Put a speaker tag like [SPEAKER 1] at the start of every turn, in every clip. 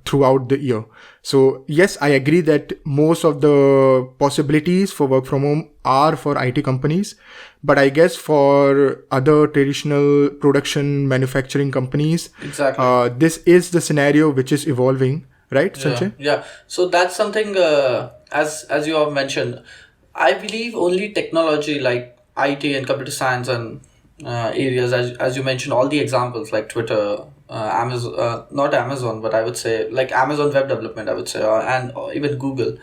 [SPEAKER 1] throughout the year. So yes, I agree that most of the possibilities for work from home are for IT companies, but I guess for other traditional production manufacturing companies,
[SPEAKER 2] Exactly.
[SPEAKER 1] this is the scenario which is evolving, right,
[SPEAKER 2] Yeah,
[SPEAKER 1] Sanjay?
[SPEAKER 2] yeah. So that's something, as you have mentioned, I believe only technology like IT and computer science and areas, as you mentioned, all the examples like Twitter, Amazon, not Amazon, but I would say like Amazon Web Development, I would say, or even Google.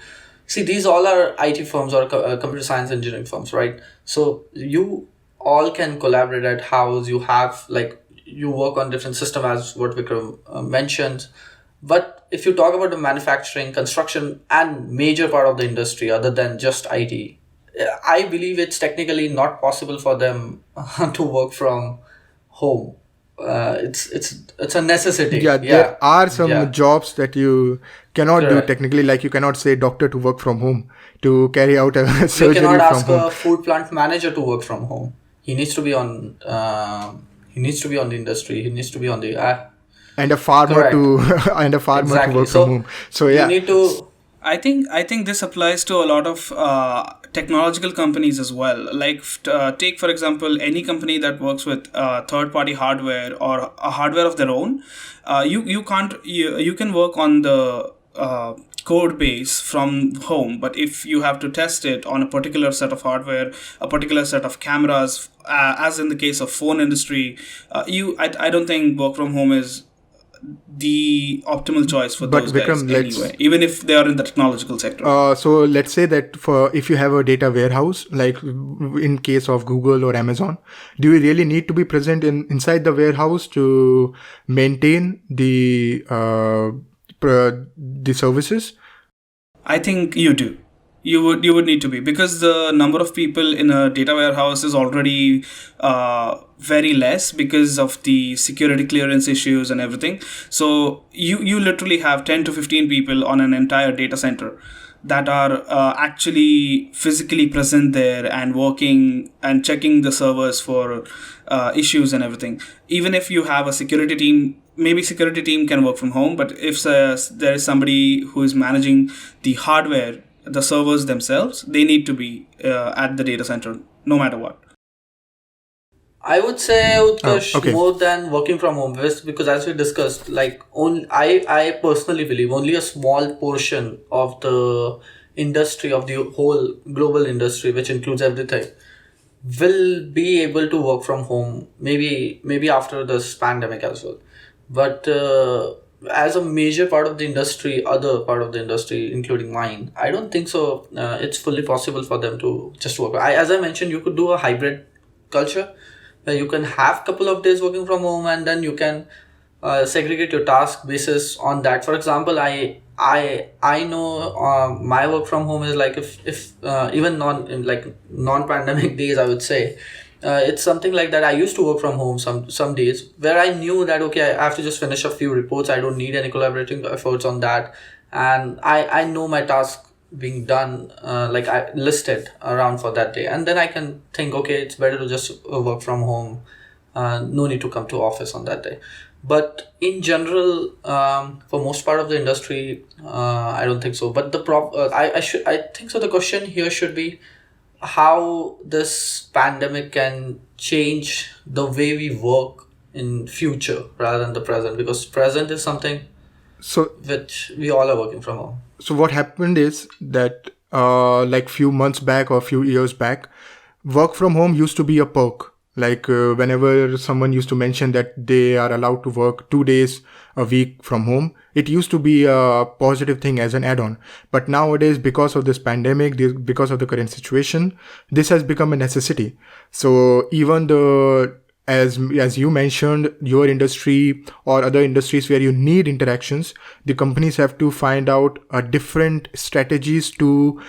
[SPEAKER 2] See, these all are IT firms or computer science engineering firms, right? So you all can collaborate at house. You have like you work on different system as what Vikram mentioned. But if you talk about the manufacturing, construction, and major part of the industry other than just IT, I believe it's technically not possible for them to work from home. It's a necessity.
[SPEAKER 1] Yeah,
[SPEAKER 2] Yeah,
[SPEAKER 1] there are some
[SPEAKER 2] yeah.
[SPEAKER 1] jobs that you cannot do
[SPEAKER 2] Correct.
[SPEAKER 1] technically, like you cannot say doctor to work from home, to carry out a
[SPEAKER 2] You
[SPEAKER 1] surgery
[SPEAKER 2] cannot
[SPEAKER 1] from
[SPEAKER 2] ask
[SPEAKER 1] home.
[SPEAKER 2] a food plant manager to work from home. He needs to be on. He needs to be on the industry. He needs to be on the.
[SPEAKER 1] And a farmer
[SPEAKER 2] Correct.
[SPEAKER 1] to and a farmer to
[SPEAKER 2] Exactly.
[SPEAKER 1] work from
[SPEAKER 2] So
[SPEAKER 1] home. So
[SPEAKER 2] you
[SPEAKER 1] yeah.
[SPEAKER 2] need to.
[SPEAKER 3] I think this applies to a lot of technological companies as well. Like take for example any company that works with third party hardware or a hardware of their own. You can work on the code base from home, but if you have to test it on a particular set of hardware, a particular set of cameras, as in the case of phone industry, I don't think work from home is the optimal choice for
[SPEAKER 1] But
[SPEAKER 3] those guys
[SPEAKER 1] Vikram, let's
[SPEAKER 3] anyway, even if they are in the technological sector.
[SPEAKER 1] so let's say that for if you have a data warehouse, like in case of Google or Amazon, do you really need to be present inside the warehouse to maintain the services?
[SPEAKER 3] I think you do. You would need to be, because the number of people in a data warehouse is already very less because of the security clearance issues and everything. So you literally have 10 to 15 people on an entire data center that are actually physically present there and working and checking the servers for issues and everything. Even if you have a security team, maybe security team can work from home, but if there is somebody who is managing the hardware, the servers themselves, they need to be at the data center no matter what.
[SPEAKER 2] I would say
[SPEAKER 1] Oh,
[SPEAKER 2] Utkarsh
[SPEAKER 1] okay.
[SPEAKER 2] more than working from home, because as we discussed, like only I personally believe only a small portion of the industry of the whole global industry, which includes everything, will be able to work from home. Maybe after this pandemic as well, but as a major part of the industry, other part of the industry, including mine, I don't think so. It's fully possible for them to just work. As I mentioned, you could do a hybrid culture where you can have couple of days working from home and then you can segregate your task basis on that. For example, I know my work from home is like if even non pandemic days, I would say it's something like that. I used to work from home some days where I knew that okay, I have to just finish a few reports. I don't need any collaborating efforts on that, and I know my task being done, like I listed around for that day, and then I can think okay, it's better to just work from home. No need to come to office on that day. But in general, for most part of the industry, I don't think so. But I think so. The question here should be how this pandemic can change the way we work in future rather than the present, because present is something
[SPEAKER 1] So
[SPEAKER 2] which we all are working from home.
[SPEAKER 1] so what happened is that like few months back or few years back, work from home used to be a perk. Like whenever someone used to mention that they are allowed to work 2 days a week from home, it used to be a positive thing as an add-on. But nowadays, because of this pandemic, because of the current situation, this has become a necessity. So even the as you mentioned, your industry or other industries where you need interactions, the companies have to find out different strategies to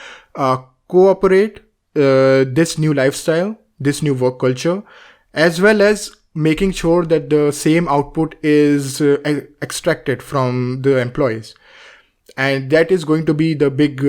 [SPEAKER 1] cooperate this new lifestyle, this new work culture, as well as making sure that the same output is extracted from the employees. And that is going to be the big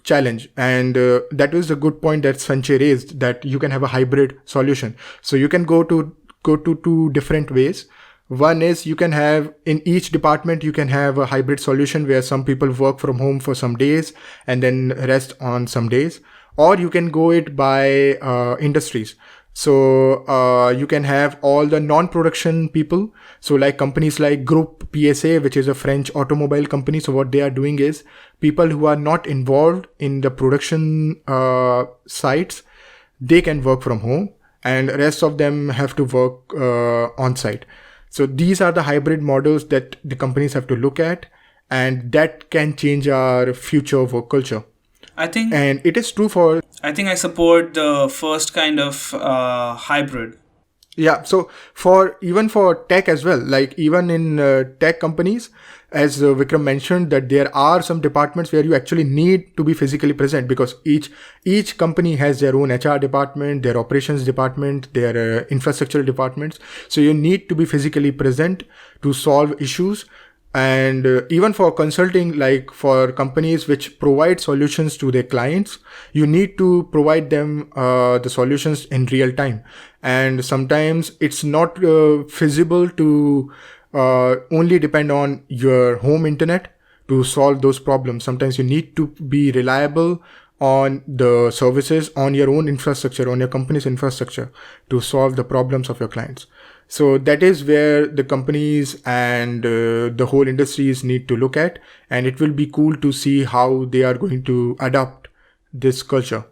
[SPEAKER 1] challenge. And that was a good point that Sanjay raised, that you can have a hybrid solution. So you can go to two different ways. One is you can have in each department, you can have a hybrid solution where some people work from home for some days and then rest on some days, or you can go it by industries. So you can have all the non-production people. So like companies like Group PSA, which is a French automobile company. So what they are doing is people who are not involved in the production sites, they can work from home, and rest of them have to work on site. So these are the hybrid models that the companies have to look at, and that can change our future work culture.
[SPEAKER 3] I think
[SPEAKER 1] And it is true for,
[SPEAKER 3] I think I support the first kind of hybrid.
[SPEAKER 1] yeah, so even for tech as well, like even in tech companies, as Vikram mentioned, that there are some departments where you actually need to be physically present, because each company has their own HR department, their operations department, their infrastructure departments. So you need to be physically present to solve issues. And even for consulting, like for companies which provide solutions to their clients, you need to provide them the solutions in real time. And sometimes it's not feasible to only depend on your home internet to solve those problems. Sometimes you need to be reliable on the services on your own infrastructure, on your company's infrastructure, to solve the problems of your clients. So that is where the companies and the whole industries need to look at, and it will be cool to see how they are going to adopt this culture.